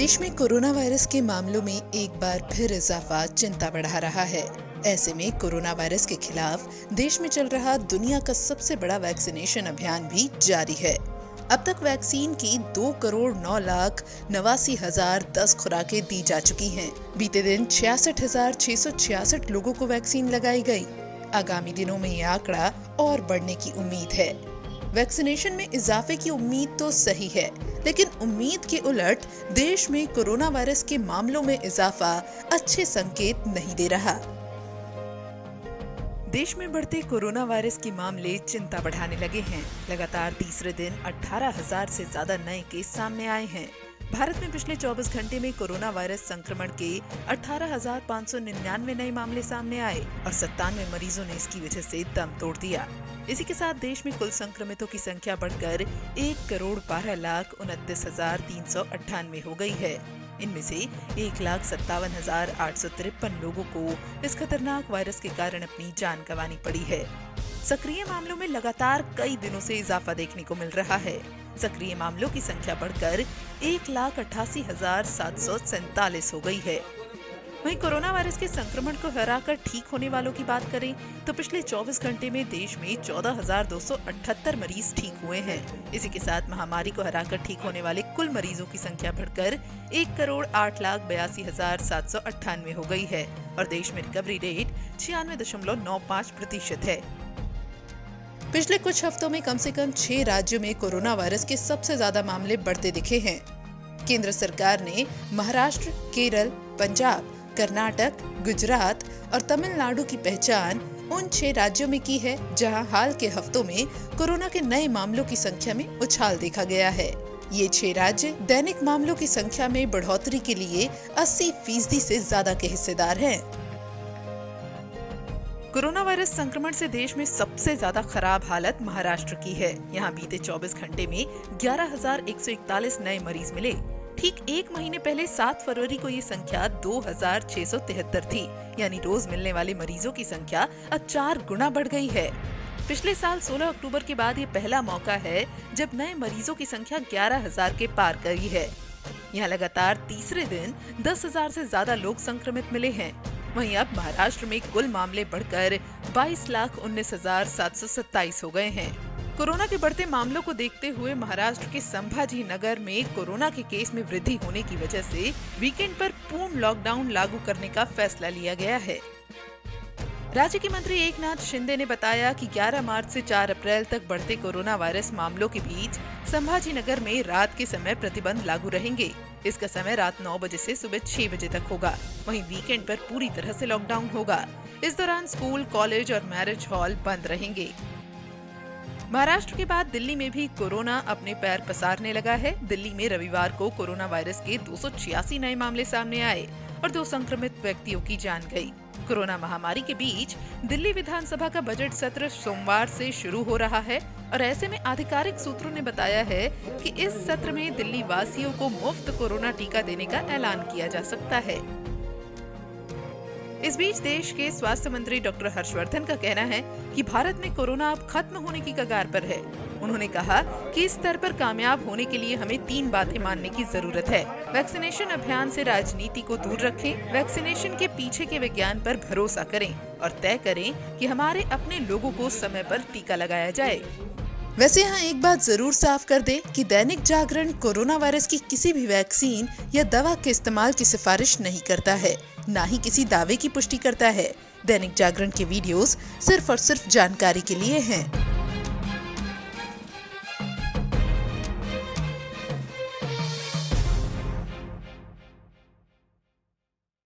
देश में corona virus के मामलों में एक बार फिर इजाफा चिंता बढ़ा रहा है। ऐसे में कोरोना वायरस के खिलाफ देश में चल रहा दुनिया का सबसे बड़ा वैक्सीनेशन अभियान भी जारी है। अब तक वैक्सीन की 2,09,89,010 खुराकें दी जा चुकी हैं। बीते दिन 66,666 लोगों को वैक्सीन लगाई गई। आगामी दिनों में ये आंकड़ा और बढ़ने की उम्मीद है। वैक्सीनेशन में इजाफे की उम्मीद तो सही है, लेकिन उम्मीद के उलट देश में कोरोना वायरस के मामलों में इजाफा अच्छे संकेत नहीं दे रहा। देश में बढ़ते कोरोना वायरस के मामले चिंता बढ़ाने लगे हैं। लगातार तीसरे दिन 18,000 से ज्यादा नए केस सामने आए हैं। भारत में पिछले 24 घंटे में कोरोना वायरस संक्रमण के 18,599 नए मामले सामने आए और 97 मरीजों ने इसकी वजह से दम तोड़ दिया। इसी के साथ देश में कुल संक्रमितों की संख्या बढ़कर 1,12,29,398 हो गई है। इनमें से 1,57,853 लोगों को इस खतरनाक वायरस के कारण अपनी जान गंवानी पड़ी है। सक्रिय मामलों में लगातार कई दिनों से इजाफा देखने को मिल रहा है। सक्रिय मामलों की संख्या बढ़कर 1,88,747 हो गई है। वहीं कोरोना वायरस के संक्रमण को हराकर ठीक होने वालों की बात करें तो पिछले 24 घंटे में देश में 14,278 मरीज ठीक हुए हैं। इसी के साथ महामारी को हराकर ठीक होने वाले कुल मरीजों की संख्या बढ़कर 1,08,82,798 हो गई है और देश में रिकवरी रेट 96.95% है। पिछले कुछ हफ्तों में कम से कम 6 राज्यों में कोरोना वायरस के सबसे ज्यादा मामले बढ़ते दिखे हैं। केंद्र सरकार ने महाराष्ट्र, केरल, पंजाब, कर्नाटक, गुजरात और तमिलनाडु की पहचान उन 6 राज्यों में की है जहां हाल के हफ्तों में कोरोना के नए मामलों की संख्या में उछाल देखा गया है। ये 6 राज्य दैनिक मामलों की संख्या में बढ़ोतरी के लिए 80% से ज्यादा के हिस्सेदार हैं। कोरोना वायरस संक्रमण से देश में सबसे ज्यादा खराब हालत महाराष्ट्र की है। यहाँ बीते 24 घंटे में 11,141 नए मरीज मिले। ठीक एक महीने पहले 7 फरवरी को ये संख्या 2,673 थी, यानी रोज मिलने वाले मरीजों की संख्या अब 4 गुना बढ़ गई है। पिछले साल 16 अक्टूबर के बाद ये पहला मौका है जब नए मरीजों की संख्या 11,000 के पार करी है। यहाँ लगातार तीसरे दिन 10,000 से ज्यादा लोग संक्रमित मिले हैं। वहीं अब महाराष्ट्र में कुल मामले बढ़कर 22,19,727 हो गए हैं। कोरोना के बढ़ते मामलों को देखते हुए महाराष्ट्र के संभाजी नगर में कोरोना के केस में वृद्धि होने की वजह से वीकेंड पर पूर्ण लॉकडाउन लागू करने का फैसला लिया गया है। राज्य के मंत्री एकनाथ शिंदे ने बताया कि 11 मार्च से 4 अप्रैल तक बढ़ते कोरोना वायरस मामलों के बीच संभाजी नगर में रात के समय प्रतिबंध लागू रहेंगे। इसका समय रात 9 बजे से सुबह 6 बजे तक होगा। वहीं वीकेंड पर पूरी तरह से लॉकडाउन होगा। इस दौरान स्कूल, कॉलेज और मैरिज हॉल बंद रहेंगे। महाराष्ट्र के बाद दिल्ली में भी कोरोना अपने पैर पसारने लगा है। दिल्ली में रविवार को कोरोना वायरस के 286 नए मामले सामने आए और 2 संक्रमित व्यक्तियों की जान गई। कोरोना महामारी के बीच दिल्ली विधानसभा का बजट सत्र सोमवार से शुरू हो रहा है और ऐसे में आधिकारिक सूत्रों ने बताया है कि इस सत्र में दिल्ली वासियों को मुफ्त कोरोना टीका देने का ऐलान किया जा सकता है। इस बीच देश के स्वास्थ्य मंत्री डॉक्टर हर्षवर्धन का कहना है कि भारत में कोरोना अब खत्म होने की कगार पर है। उन्होंने कहा कि इस स्तर पर कामयाब होने के लिए हमें 3 बातें मानने की जरूरत है। वैक्सीनेशन अभियान से राजनीति को दूर रखें, वैक्सीनेशन के पीछे के विज्ञान पर भरोसा करें और तय करें कि हमारे अपने लोगों को समय पर टीका लगाया जाए। वैसे यहाँ एक बात जरूर साफ कर दे कि दैनिक जागरण कोरोना वायरस की किसी भी वैक्सीन या दवा के इस्तेमाल की सिफारिश नहीं करता है, ना ही किसी दावे की पुष्टि करता है। दैनिक जागरण के वीडियोस सिर्फ और सिर्फ जानकारी के लिए हैं।